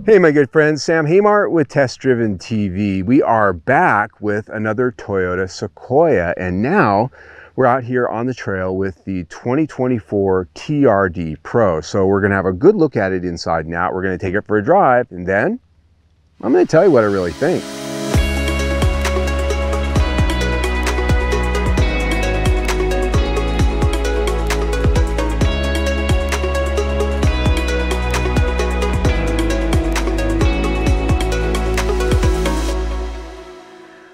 Hey my good friends, Sam Haymart with Test Driven TV. We are back with another Toyota Sequoia, and now we're out here on the trail with the 2024 TRD Pro. So we're gonna have a good look at it inside and out. We're gonna take it for a drive, and then I'm gonna tell you what I really think.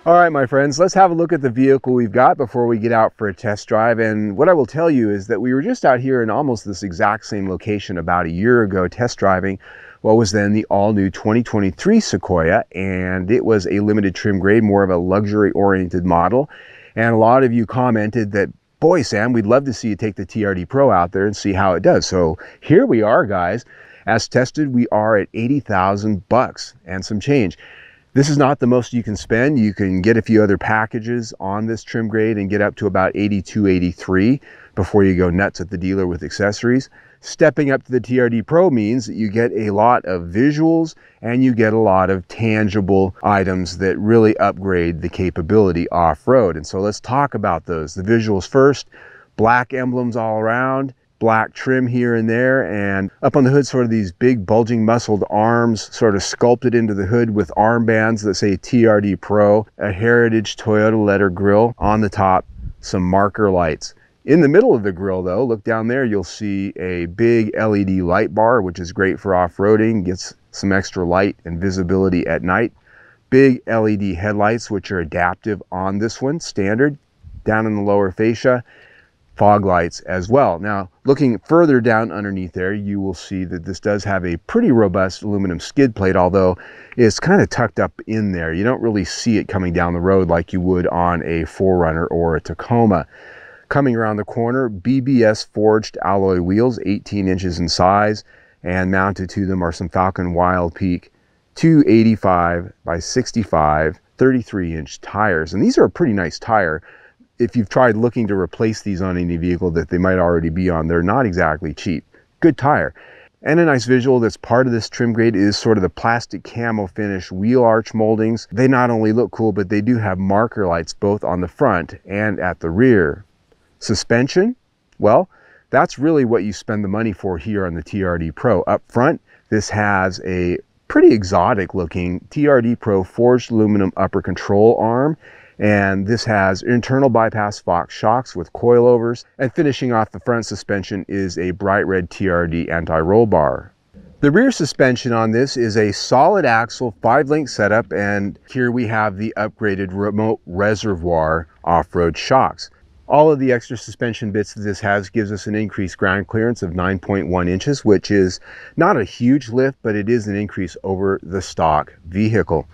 All right, my friends, let's have a look at the vehicle we've got before we get out for a test drive. And what I will tell you is that we were just out here in almost this exact same location about a year ago test driving what was then the all-new 2023 Sequoia, and it was a limited trim grade, more of a luxury-oriented model. And a lot of you commented that, boy, Sam, we'd love to see you take the TRD Pro out there and see how it does. So here we are, guys. As tested, we are at 80,000 bucks and some change. This is not the most you can spend. You can get a few other packages on this trim grade and get up to about 82, 83 before you go nuts at the dealer with accessories. Stepping up to the TRD Pro means that you get a lot of visuals and you get a lot of tangible items that really upgrade the capability off-road. And so let's talk about those. The visuals first, black emblems all around, black trim here and there, and up on the hood sort of these big bulging muscled arms sort of sculpted into the hood with armbands that say TRD Pro, a heritage Toyota letter grille on the top, some marker lights. In the middle of the grille though, look down there, you'll see a big LED light bar, which is great for off-roading, gets some extra light and visibility at night. Big LED headlights, which are adaptive on this one, standard. Down in the lower fascia, fog lights as well. Now, looking further down underneath there, you will see that this does have a pretty robust aluminum skid plate, although it's kind of tucked up in there. You don't really see it coming down the road like you would on a 4Runner or a Tacoma. Coming around the corner, BBS forged alloy wheels, 18 inches in size, and mounted to them are some Falcon Wild Peak 285 by 65 33-inch tires. And these are a pretty nice tire. If you've tried looking to replace these on any vehicle that they might already be on, they're not exactly cheap. Good tire. And a nice visual that's part of this trim grade is sort of the plastic camo finish wheel arch moldings. They not only look cool, but they do have marker lights both on the front and at the rear. Suspension, well, that's really what you spend the money for here on the TRD Pro. Up front, this has a pretty exotic looking TRD Pro forged aluminum upper control arm. And this has internal bypass Fox shocks with coilovers, and finishing off the front suspension is a bright red TRD anti-roll bar. The rear suspension on this is a solid axle 5-link setup, and here we have the upgraded remote reservoir off-road shocks. All of the extra suspension bits that this has gives us an increased ground clearance of 9.1 inches, which is not a huge lift, but it is an increase over the stock vehicle.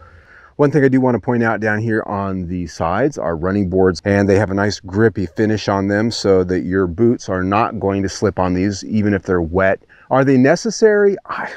One thing I do want to point out down here on the sides are running boards, and they have a nice grippy finish on them so that your boots are not going to slip on these even if they're wet. Are they necessary? I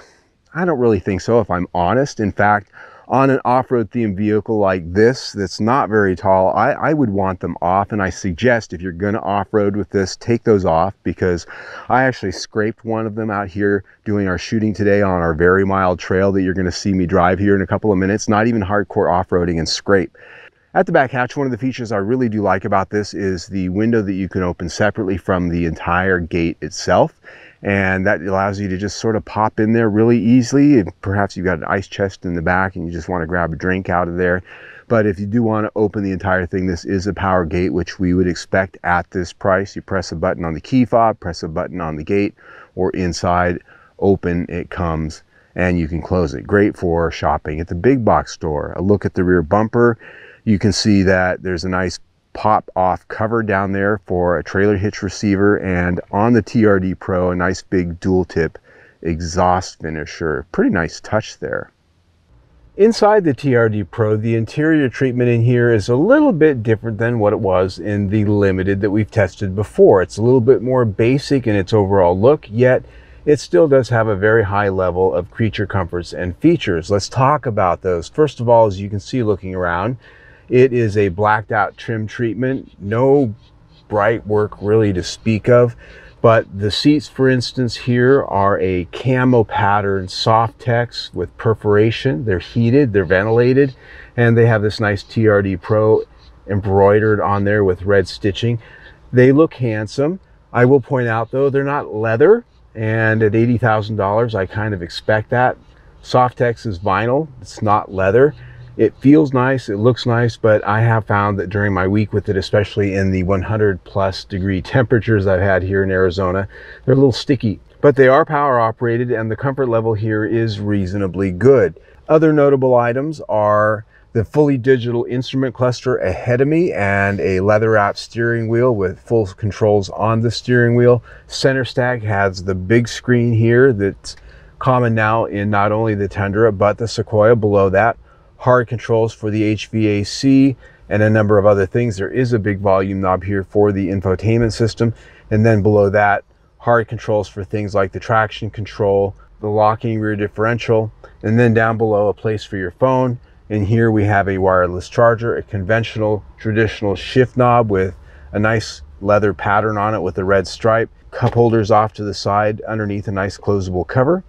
don't really think so, if I'm honest. In fact, on an off-road themed vehicle like this that's not very tall, I would want them off, and I suggest if you're going to off-road with this, take those off, because I actually scraped one of them out here doing our shooting today on our very mild trail that you're going to see me drive here in a couple of minutes. Not even hardcore off-roading, and scrape. At the back hatch, one of the features I really do like about this is the window that you can open separately from the entire gate itself. And that allows you to just sort of pop in there really easily. And perhaps you've got an ice chest in the back and you just want to grab a drink out of there. But if you do want to open the entire thing, this is a power gate, which we would expect at this price. You press a button on the key fob, press a button on the gate, or inside, open it comes, and you can close it. Great for shopping at the big box store. A look at the rear bumper. You can see that there's a nice pop off cover down there for a trailer hitch receiver, and on the TRD Pro a nice big dual tip exhaust finisher. Pretty nice touch there. Inside the TRD Pro, the interior treatment in here is a little bit different than what it was in the Limited that we've tested before. It's a little bit more basic in its overall look, yet it still does have a very high level of creature comforts and features. Let's talk about those. First of all, as you can see looking around, it is a blacked out trim treatment. No bright work really to speak of. But the seats, for instance, here are a camo pattern Softex with perforation. They're heated, they're ventilated, and they have this nice TRD Pro embroidered on there with red stitching. They look handsome. I will point out though, they're not leather, and at $80,000 I kind of expect that. Softex is vinyl, it's not leather. It feels nice, it looks nice, but I have found that during my week with it, especially in the 100+ degree temperatures I've had here in Arizona, they're a little sticky. But they are power operated and the comfort level here is reasonably good. Other notable items are the fully digital instrument cluster ahead of me and a leather wrapped steering wheel with full controls on the steering wheel. Center stack has the big screen here that's common now in not only the Tundra but the Sequoia. Below that, hard controls for the HVAC and a number of other things. There is a big volume knob here for the infotainment system, and then below that, hard controls for things like the traction control, the locking rear differential, and then down below a place for your phone. And here we have a wireless charger, a conventional traditional shift knob with a nice leather pattern on it with a red stripe, cup holders off to the side underneath a nice closable cover,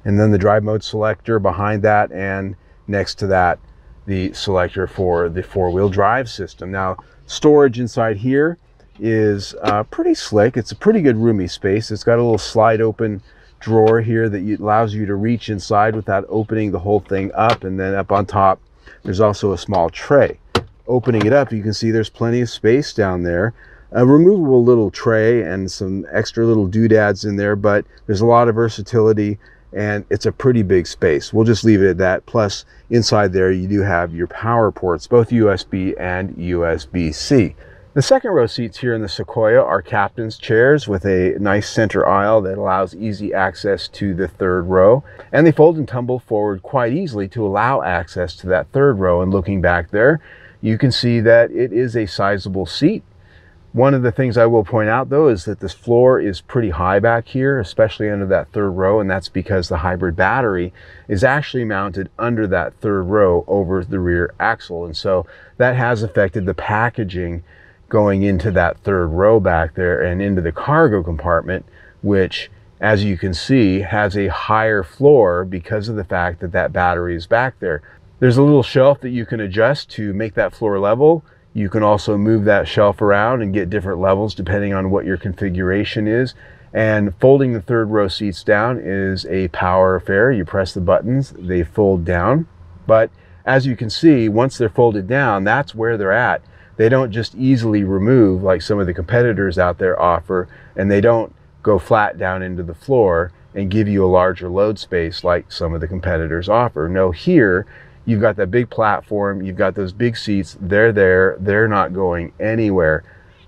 and then the drive mode selector behind that, and next to that the selector for the four-wheel drive system. Now, storage inside here is pretty slick. It's a pretty good roomy space. It's got a little slide open drawer here that allows you to reach inside without opening the whole thing up, and then up on top there's also a small tray. Opening it up, you can see there's plenty of space down there. A removable little tray and some extra little doodads in there, but there's a lot of versatility and it's a pretty big space. We'll just leave it at that. Plus, inside there you do have your power ports, both USB and USB-C. The second row seats here in the Sequoia are captain's chairs with a nice center aisle that allows easy access to the third row. And they fold and tumble forward quite easily to allow access to that third row. And looking back there, you can see that it is a sizable seat. One of the things I will point out though is that this floor is pretty high back here, especially under that third row, and that's because the hybrid battery is actually mounted under that third row over the rear axle. And so that has affected the packaging going into that third row back there and into the cargo compartment, which, as you can see, has a higher floor because of the fact that that battery is back there. There's a little shelf that you can adjust to make that floor level. You can also move that shelf around and get different levels depending on what your configuration is. And folding the third row seats down is a power affair. You press the buttons, they fold down. But as you can see, once they're folded down, that's where they're at. They don't just easily remove like some of the competitors out there offer, and they don't go flat down into the floor and give you a larger load space like some of the competitors offer. No, here you've got that big platform, you've got those big seats, they're there, they're not going anywhere.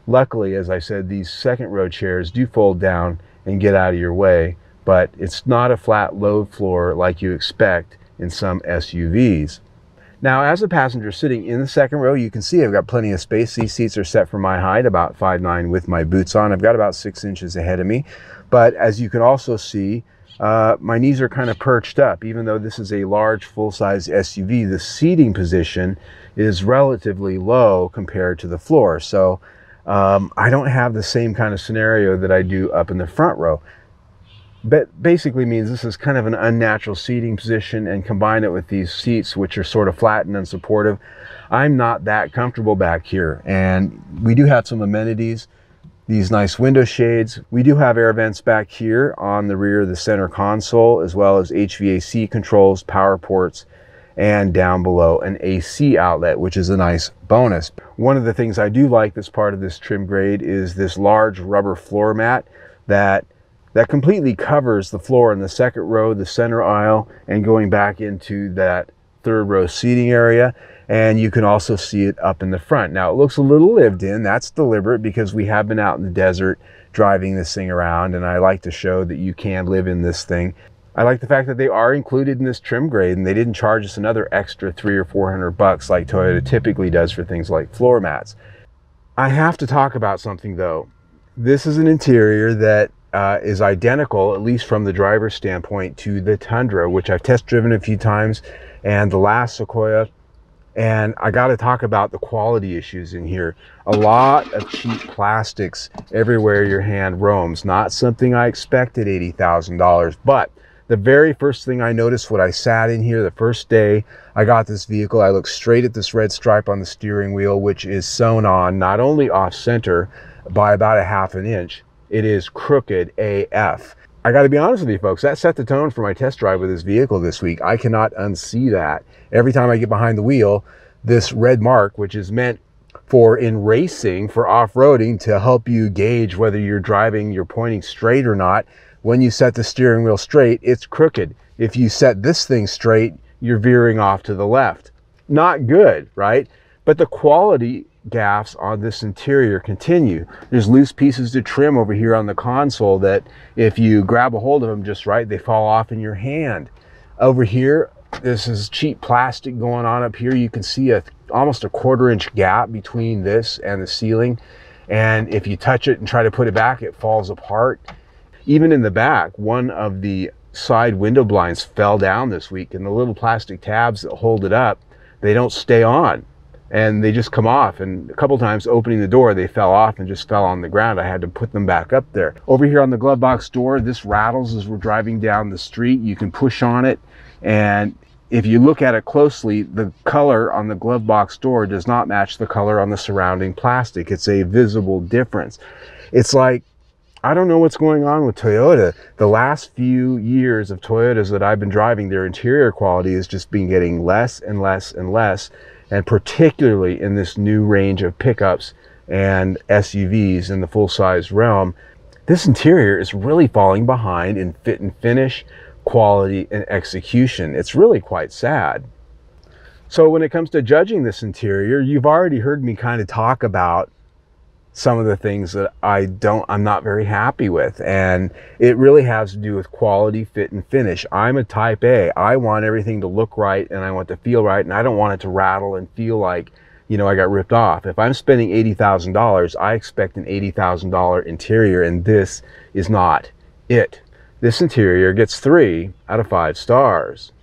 Luckily, as I said, these second row chairs do fold down and get out of your way, but it's not a flat load floor like you expect in some SUVs. Now, as a passenger sitting in the second row, you can see I've got plenty of space. These seats are set for my height, about 5'9" with my boots on. I've got about 6 inches ahead of me. But as you can also see, my knees are kind of perched up. Even though this is a large full-size SUV, the seating position is relatively low compared to the floor. So I don't have the same kind of scenario that I do up in the front row. But basically means this is kind of an unnatural seating position, and combine it with these seats which are sort of flat and unsupportive. I'm not that comfortable back here, and we do have some amenities. These nice window shades. We do have air vents back here on the rear of the center console, as well as HVAC controls, power ports, and down below an AC outlet, which is a nice bonus. One of the things I do like that's part of this trim grade is this large rubber floor mat that completely covers the floor in the second row, the center aisle, and going back into that third row seating area. And you can also see it up in the front. Now, it looks a little lived in. That's deliberate because we have been out in the desert driving this thing around, and I like to show that you can live in this thing. I like the fact that they are included in this trim grade, and they didn't charge us another extra $300 or $400 like Toyota typically does for things like floor mats. I have to talk about something though. This is an interior that is identical, at least from the driver's standpoint, to the Tundra, which I've test driven a few times, and the last Sequoia, And I got to talk about the quality issues in here. A lot of cheap plastics everywhere your hand roams. Not something I expected $80,000, but the very first thing I noticed when I sat in here the first day I got this vehicle, I looked straight at this red stripe on the steering wheel, which is sewn on not only off center by about a ½ an inch, it is crooked AF. I got to be honest with you folks, that set the tone for my test drive with this vehicle this week. I cannot unsee that. Every time I get behind the wheel, this red mark, which is meant for in racing, for off-roading, to help you gauge whether you're pointing straight or not. When you set the steering wheel straight, it's crooked. If you set this thing straight, you're veering off to the left. Not good, right? But the quality gaffes on this interior continue. There's loose pieces to trim over here on the console that if you grab a hold of them just right, they fall off in your hand. Over here, this is cheap plastic going on up here. You can see almost a ¼ inch gap between this and the ceiling. And if you touch it and try to put it back, it falls apart. Even in the back, one of the side window blinds fell down this week, and the little plastic tabs that hold it up, they don't stay on. And they just come off, and a couple times opening the door they fell off and just fell on the ground. I had to put them back up there. Over here on the glove box door, this rattles as we're driving down the street. You can push on it, and if you look at it closely, the color on the glove box door does not match the color on the surrounding plastic. It's a visible difference. It's like, I don't know what's going on with Toyota. The last few years of Toyotas that I've been driving, their interior quality has just been getting less and less and less. And particularly in this new range of pickups and SUVs in the full-size realm, this interior is really falling behind in fit and finish, quality, and execution. It's really quite sad. So when it comes to judging this interior, you've already heard me kind of talk about some of the things that I'm not very happy with, and it really has to do with quality, fit, and finish. I'm a type A. I want everything to look right, and I want to feel right, and I don't want it to rattle and feel like, you know, I got ripped off. If I'm spending $80,000, I expect an $80,000 interior, and this is not it. This interior gets 3 out of 5 stars.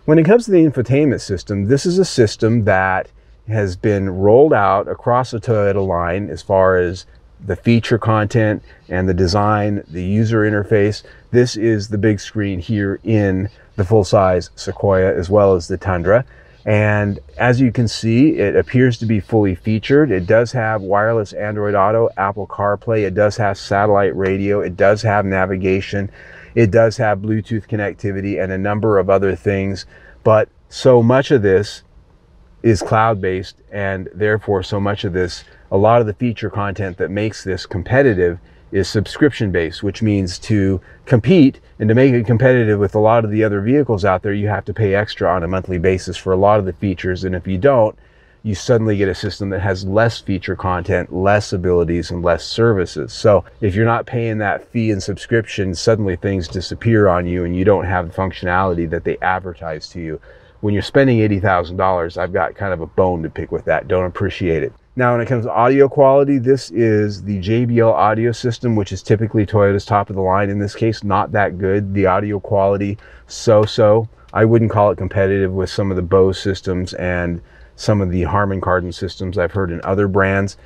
When it comes to the infotainment system, this is a system that has been rolled out across the Toyota line as far as the feature content and the design, the user interface. This is the big screen here in the full-size Sequoia as well as the Tundra. And as you can see, it appears to be fully featured. It does have wireless Android Auto, Apple CarPlay. It does have satellite radio. It does have navigation. It does have Bluetooth connectivity and a number of other things. But so much of this is cloud-based, and therefore so much of this, a lot of the feature content that makes this competitive is subscription-based, which means to compete and to make it competitive with a lot of the other vehicles out there, you have to pay extra on a monthly basis for a lot of the features. And if you don't, you suddenly get a system that has less feature content, less abilities, and less services. So if you're not paying that fee and subscription, suddenly things disappear on you and you don't have the functionality that they advertise to you. When you're spending $80,000, I've got kind of a bone to pick with that. Don't appreciate it. Now, when it comes to audio quality, this is the JBL audio system, which is typically Toyota's top of the line. In this case, not that good. The audio quality, so-so. I wouldn't call it competitive with some of the Bose systems and some of the Harman Kardon systems I've heard in other brands.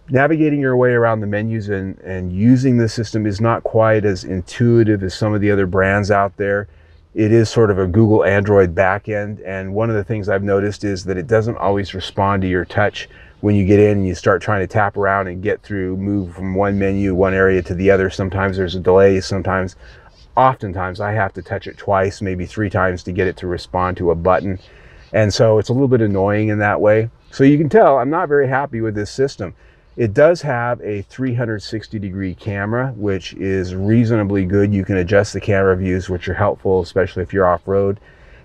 Navigating your way around the menus and using the system is not quite as intuitive as some of the other brands out there. It is sort of a Google Android backend, and one of the things I've noticed is that it doesn't always respond to your touch when you get in and you start trying to tap around and get through, move from one menu, one area to the other. Sometimes there's a delay, oftentimes I have to touch it twice, maybe 3 times to get it to respond to a button. And so it's a little bit annoying in that way. So you can tell I'm not very happy with this system. It does have a 360-degree camera, which is reasonably good. You can adjust the camera views, which are helpful, especially if you're off-road.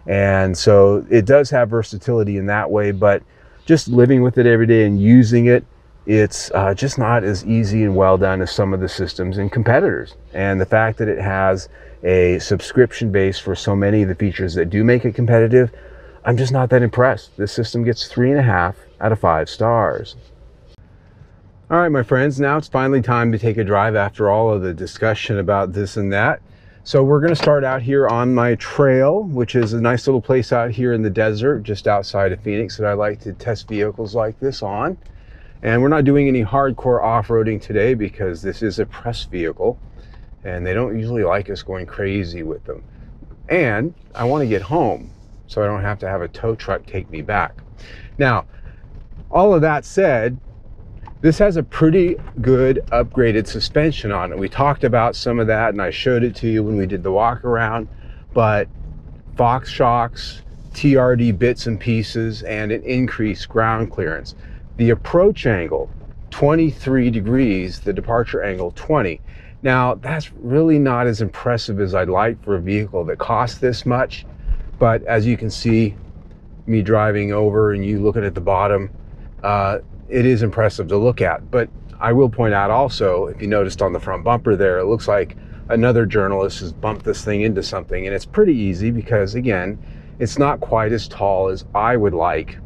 And so it does have versatility in that way, but just living with it every day and using it, it's just not as easy and well done as some of the systems and competitors. And the fact that it has a subscription base for so many of the features that do make it competitive, I'm just not that impressed. This system gets 3.5 out of 5 stars. All right, my friends, now it's finally time to take a drive after all of the discussion about this and that. So we're going to start out here on my trail, which is a nice little place out here in the desert just outside of Phoenix that I like to test vehicles like this on. And we're not doing any hardcore off-roading today because this is a press vehicle and they don't usually like us going crazy with them. And I want to get home so I don't have to have a tow truck take me back. Now, all of that said, this has a pretty good upgraded suspension on it. We talked about some of that and I showed it to you when we did the walk around, but Fox shocks, TRD bits and pieces, and an increased ground clearance. The approach angle, 23 degrees, the departure angle, 20. Now, that's really not as impressive as I'd like for a vehicle that costs this much, but as you can see, me driving over and you looking at the bottom, it is impressive to look at. But I will point out also, if you noticed on the front bumper there, it looks like another journalist has bumped this thing into something, and it's pretty easy because, again, it's not quite as tall as I would like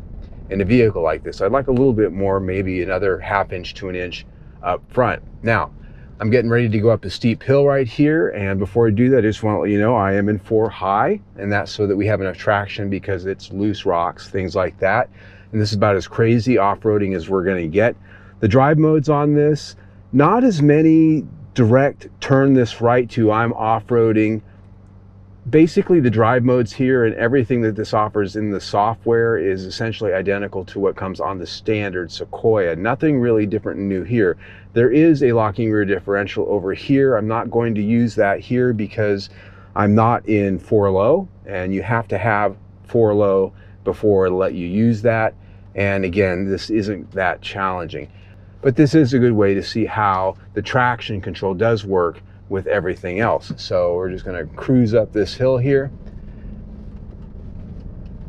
in a vehicle like this. I'd like a little bit more, maybe another ½ inch to an inch up front. Now, I'm getting ready to go up a steep hill right here, and before I do that, I just want to let you know I am in 4 high, and that's so that we have enough traction because it's loose rocks, things like that. And this is about as crazy off-roading as we're going to get. The drive modes on this, not as many direct turn this right to I'm off-roading. Basically, the drive modes here and everything that this offers in the software is essentially identical to what comes on the standard Sequoia. Nothing really different and new here. There is a locking rear differential over here. I'm not going to use that here because I'm not in 4-low, and you have to have 4-low before it'll let you use that. And again, this isn't that challenging. But this is a good way to see how the traction control does work with everything else. So we're just going to cruise up this hill here.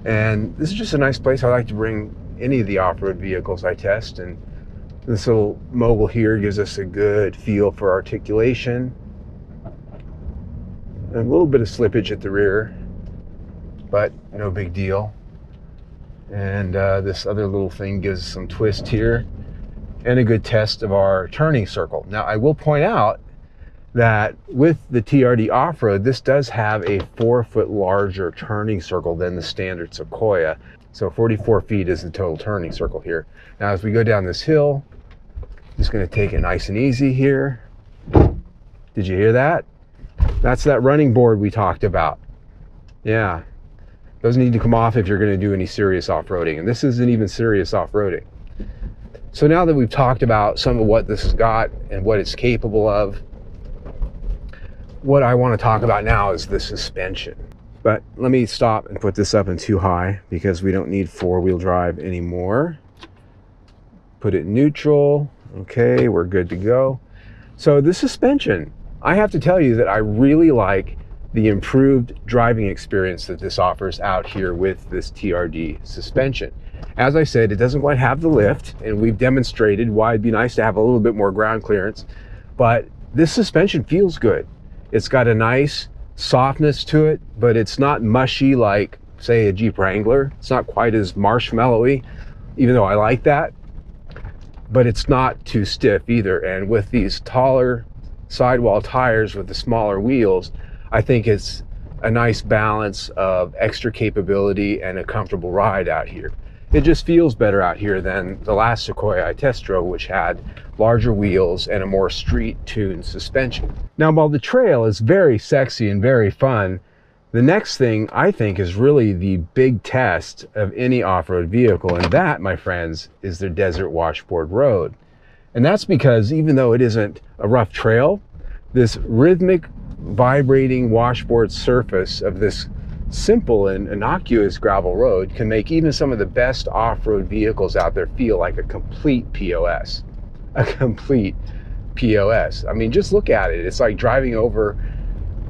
And this is just a nice place I like to bring any of the off-road vehicles I test. And this little mogul here gives us a good feel for articulation. And a little bit of slippage at the rear, but no big deal. And this other little thing gives some twist here and a good test of our turning circle. Now, I will point out that with the TRD Off-Road, this does have a 4-foot larger turning circle than the standard Sequoia. So 44 feet is the total turning circle here. Now, as we go down this hill, just going to take it nice and easy here. Did you hear that? That's that running board we talked about. Yeah. Doesn't need to come off if you're going to do any serious off-roading, and this isn't even serious off-roading. So now that we've talked about some of what this has got and what it's capable of, what I want to talk about now is the suspension. But let me stop and put this up in 2 high because we don't need 4-wheel drive anymore. Put it in neutral. Okay, we're good to go. So the suspension, I have to tell you that I really like the improved driving experience that this offers out here with this TRD suspension. As I said, it doesn't quite have the lift, and we've demonstrated why it'd be nice to have a little bit more ground clearance, but this suspension feels good. It's got a nice softness to it, but it's not mushy like, say, a Jeep Wrangler. It's not quite as marshmallowy, even though I like that, but it's not too stiff either. And with these taller sidewall tires with the smaller wheels, I think it's a nice balance of extra capability and a comfortable ride out here. It just feels better out here than the last Sequoia I test drove, which had larger wheels and a more street-tuned suspension. Now, while the trail is very sexy and very fun, the next thing I think is really the big test of any off-road vehicle, and that, my friends, is their desert washboard road. And that's because even though it isn't a rough trail, this rhythmic vibrating washboard surface of this simple and innocuous gravel road can make even some of the best off-road vehicles out there feel like a complete POS. A complete POS. I mean, just look at it. It's like driving over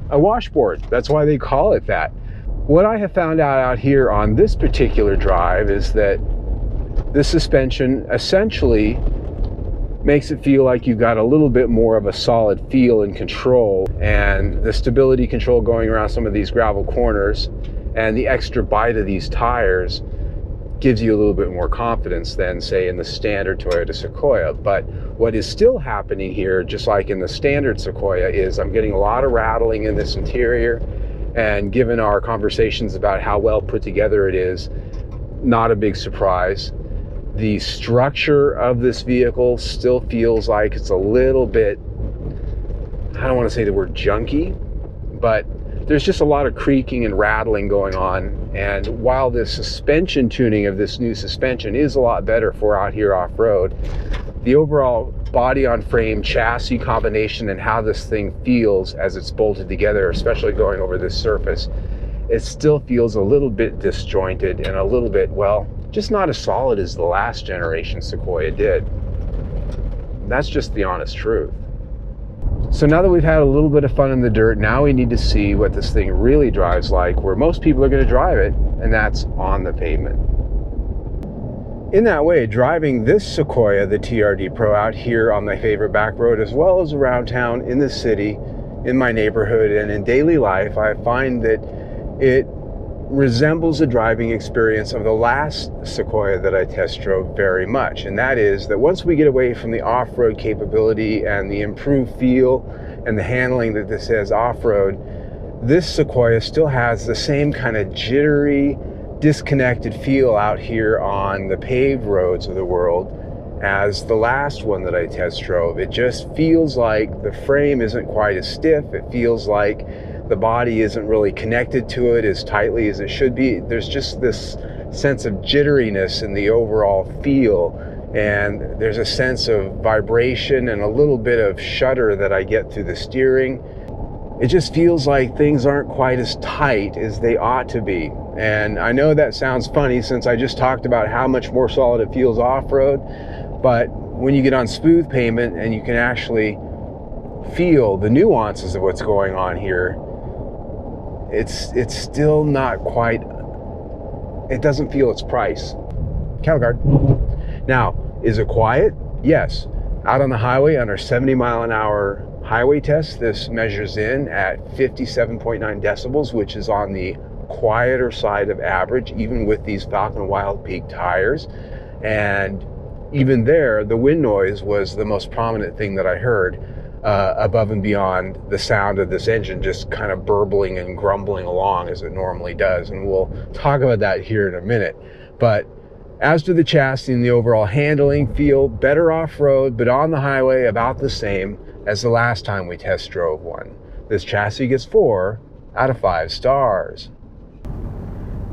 a washboard. That's why they call it that. What I have found out here on this particular drive is that this suspension essentially makes it feel like you've got a little bit more of a solid feel and control, and the stability control going around some of these gravel corners and the extra bite of these tires gives you a little bit more confidence than, say, in the standard Toyota Sequoia. But what is still happening here, just like in the standard Sequoia, is I'm getting a lot of rattling in this interior, and given our conversations about how well put together it is, not a big surprise. The structure of this vehicle still feels like it's a little bit, I don't want to say the word junky, but there's just a lot of creaking and rattling going on. And while the suspension tuning of this new suspension is a lot better for out here off-road, the overall body on frame chassis combination and how this thing feels as it's bolted together, especially going over this surface, it still feels a little bit disjointed and a little bit, well, just not as solid as the last generation Sequoia did. That's just the honest truth. So now that we've had a little bit of fun in the dirt, now we need to see what this thing really drives like, where most people are going to drive it, and that's on the pavement. In that way, driving this Sequoia, the TRD Pro, out here on my favorite back road, as well as around town, in the city, in my neighborhood, and in daily life, I find that it resembles the driving experience of the last Sequoia that I test drove very much. And that is that once we get away from the off-road capability and the improved feel and the handling that this has off-road, this Sequoia still has the same kind of jittery, disconnected feel out here on the paved roads of the world as the last one that I test drove. It just feels like the frame isn't quite as stiff. It feels like the body isn't really connected to it as tightly as it should be. There's just this sense of jitteriness in the overall feel, and there's a sense of vibration and a little bit of shudder that I get through the steering. It just feels like things aren't quite as tight as they ought to be. And I know that sounds funny since I just talked about how much more solid it feels off-road, but when you get on smooth pavement and you can actually feel the nuances of what's going on here, it's still not quite, it doesn't feel its price. Cattle guard. Now, is it quiet? Yes. Out on the highway on our 70-mile-an-hour highway test, this measures in at 57.9 decibels, which is on the quieter side of average, even with these Falcon Wild Peak tires. And even there, the wind noise was the most prominent thing that I heard, above and beyond the sound of this engine just kind of burbling and grumbling along as it normally does. And we'll talk about that here in a minute. But as to the chassis and the overall handling, feel better off-road, but on the highway about the same as the last time we test drove one. This chassis gets 4 out of 5 stars.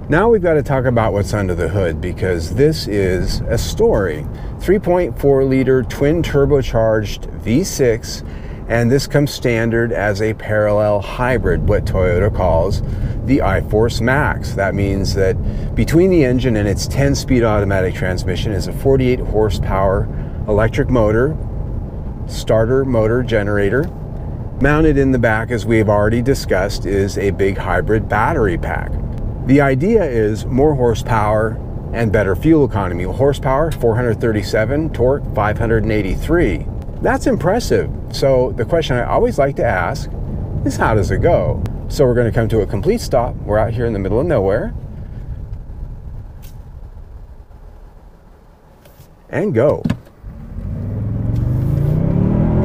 Now we've got to talk about what's under the hood, because this is a story. 3.4 liter twin turbocharged V6, and this comes standard as a parallel hybrid, what Toyota calls the iForce Max. That means that between the engine and its 10-speed automatic transmission is a 48 horsepower electric motor, starter motor generator. Mounted in the back, as we've already discussed, is a big hybrid battery pack. The idea is more horsepower and better fuel economy. Horsepower, 437, torque, 583. That's impressive. So the question I always like to ask is, how does it go? So we're going to come to a complete stop. We're out here in the middle of nowhere. And go.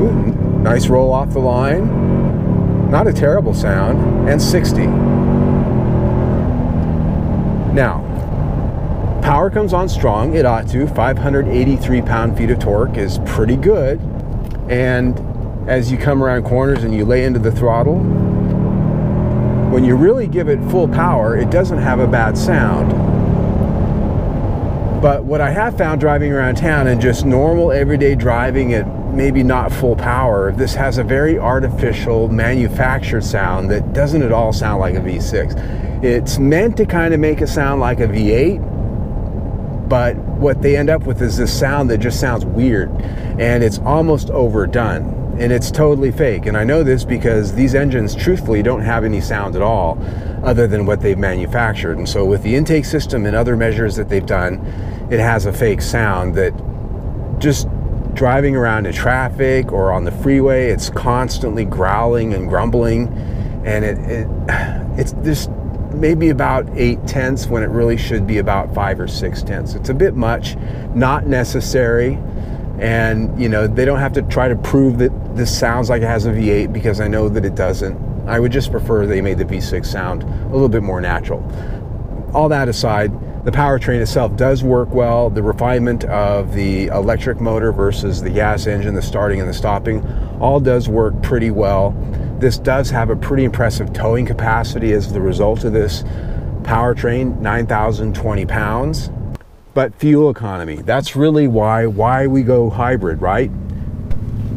Ooh, nice roll off the line. Not a terrible sound. And 60. Now, power comes on strong. It ought to. 583 pound-feet of torque is pretty good. And as you come around corners and you lay into the throttle, when you really give it full power, it doesn't have a bad sound. But what I have found driving around town and just normal everyday driving at maybe not full power, this has a very artificial manufactured sound that doesn't at all sound like a V6. It's meant to kind of make it sound like a V8, but what they end up with is this sound that just sounds weird, and it's almost overdone, and it's totally fake. And I know this because these engines truthfully don't have any sound at all other than what they've manufactured. And so with the intake system and other measures that they've done, it has a fake sound that just driving around in traffic or on the freeway, it's constantly growling and grumbling, and it's just, maybe about 8/10 when it really should be about 5 or 6/10. It's a bit much, not necessary. And you know, they don't have to try to prove that this sounds like it has a V8, because I know that it doesn't. I would just prefer they made the V6 sound a little bit more natural. All that aside, the powertrain itself does work well. The refinement of the electric motor versus the gas engine, the starting and the stopping, all does work pretty well. This does have a pretty impressive towing capacity as the result of this powertrain, 9,020 pounds. But fuel economy, that's really why we go hybrid, right?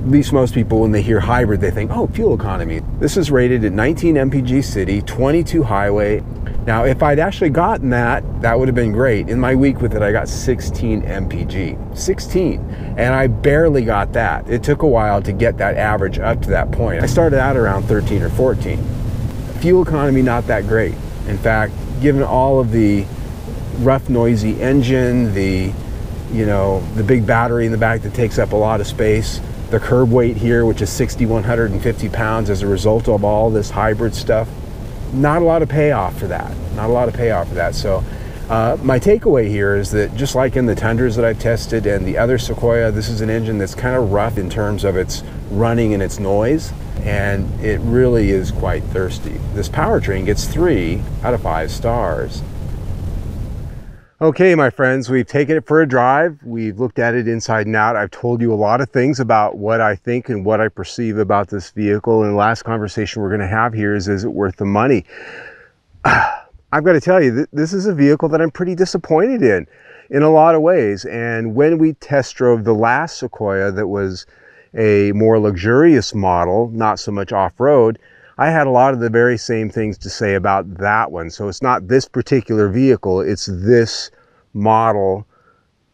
At least most people, when they hear hybrid, they think, oh, fuel economy. This is rated at 19 mpg city, 22 highway. Now, if I'd actually gotten that, that would have been great. In my week with it, I got 16 mpg, 16. And I barely got that. It took a while to get that average up to that point. I started out around 13 or 14. Fuel economy, not that great. In fact, given all of the rough, noisy engine, the big battery in the back that takes up a lot of space, the curb weight here, which is 6,150 pounds as a result of all this hybrid stuff, not a lot of payoff for that. Not a lot of payoff for that. So my takeaway here is that just like in the Tundras that I've tested and the other Sequoia, this is an engine that's kind of rough in terms of its running and its noise, and it really is quite thirsty. This powertrain gets 3 out of 5 stars. Okay, my friends, we've taken it for a drive. We've looked at it inside and out. I've told you a lot of things about what I think and what I perceive about this vehicle. And the last conversation we're going to have here is it worth the money? I've got to tell you, this is a vehicle that I'm pretty disappointed in a lot of ways. And when we test drove the last Sequoia that was a more luxurious model, not so much off-road, I had a lot of the very same things to say about that one. So it's not this particular vehicle, it's this model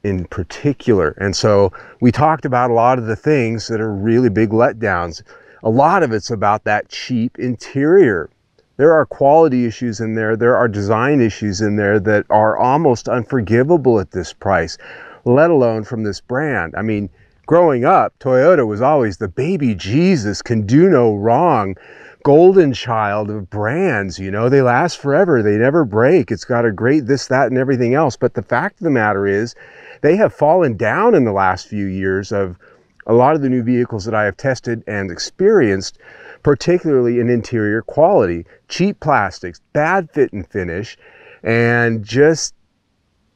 in particular. And so we talked about a lot of the things that are really big letdowns. A lot of it's about that cheap interior. There are quality issues in there, there are design issues in there that are almost unforgivable at this price, let alone from this brand. I mean, growing up, Toyota was always the baby Jesus, can do no wrong, golden child of brands. You know, they last forever, they never break, it's got a great this, that, and everything else. But the fact of the matter is, they have fallen down in the last few years of a lot of the new vehicles that I have tested and experienced, particularly in interior quality. Cheap plastics, bad fit and finish, and just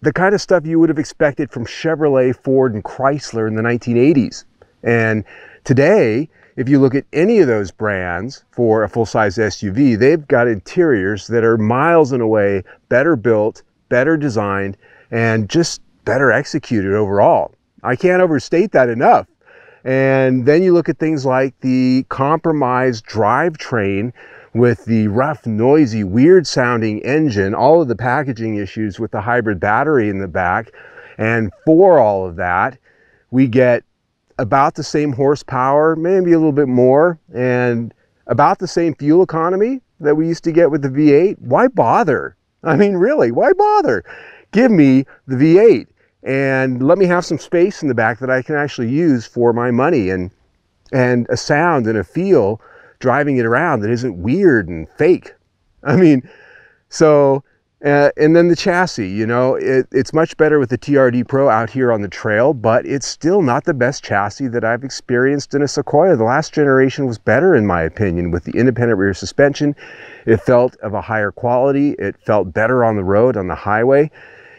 the kind of stuff you would have expected from Chevrolet, Ford, and Chrysler in the 1980s. And today, if you look at any of those brands for a full-size SUV, they've got interiors that are miles and away better built, better designed, and just better executed overall. I can't overstate that enough. And then you look at things like the compromised drivetrain with the rough, noisy, weird-sounding engine, all of the packaging issues with the hybrid battery in the back, and for all of that, we get about the same horsepower, maybe a little bit more, and about the same fuel economy that we used to get with the V8. Why bother? I mean, really, why bother? Give me the V8 and let me have some space in the back that I can actually use for my money, and a sound and a feel driving it around that isn't weird and fake. I mean, so and then the chassis, you know, it's much better with the TRD Pro out here on the trail, but it's still not the best chassis that I've experienced in a Sequoia. The last generation was better, in my opinion, with the independent rear suspension. It felt of a higher quality. It felt better on the road, on the highway.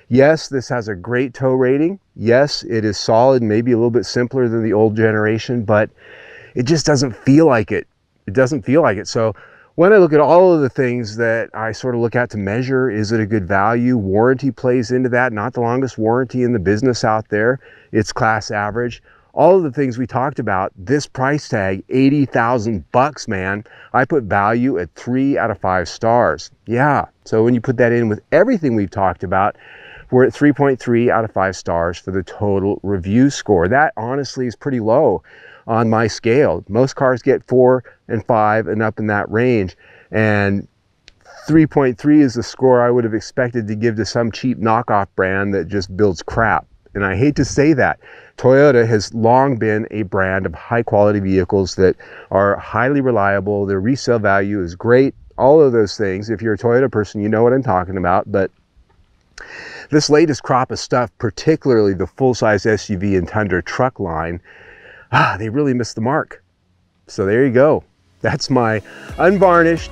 Yes, this has a great tow rating. Yes, it is solid, maybe a little bit simpler than the old generation, but it just doesn't feel like it. It doesn't feel like it. So when I look at all of the things that I sort of look at to measure, is it a good value? Warranty plays into that, not the longest warranty in the business out there. It's class average. All of the things we talked about, this price tag, 80,000 bucks, man. I put value at 3 out of 5 stars. Yeah, so when you put that in with everything we've talked about, we're at 3.3 out of 5 stars for the total review score. That honestly is pretty low on my scale. Most cars get 4 and 5 and up in that range, and 3.3 is the score I would have expected to give to some cheap knockoff brand that just builds crap. And I hate to say that. Toyota has long been a brand of high quality vehicles that are highly reliable. Their resale value is great. all of those things. If you're a Toyota person, you know what I'm talking about. But this latest crop of stuff, particularly the full-size SUV and Tundra truck line, they really missed the mark. So there you go. That's my unvarnished,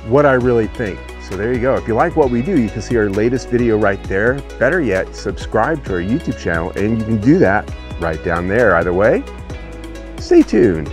what I really think. So there you go. If you like what we do, you can see our latest video right there. Better yet, subscribe to our YouTube channel, and you can do that right down there. Either way, stay tuned.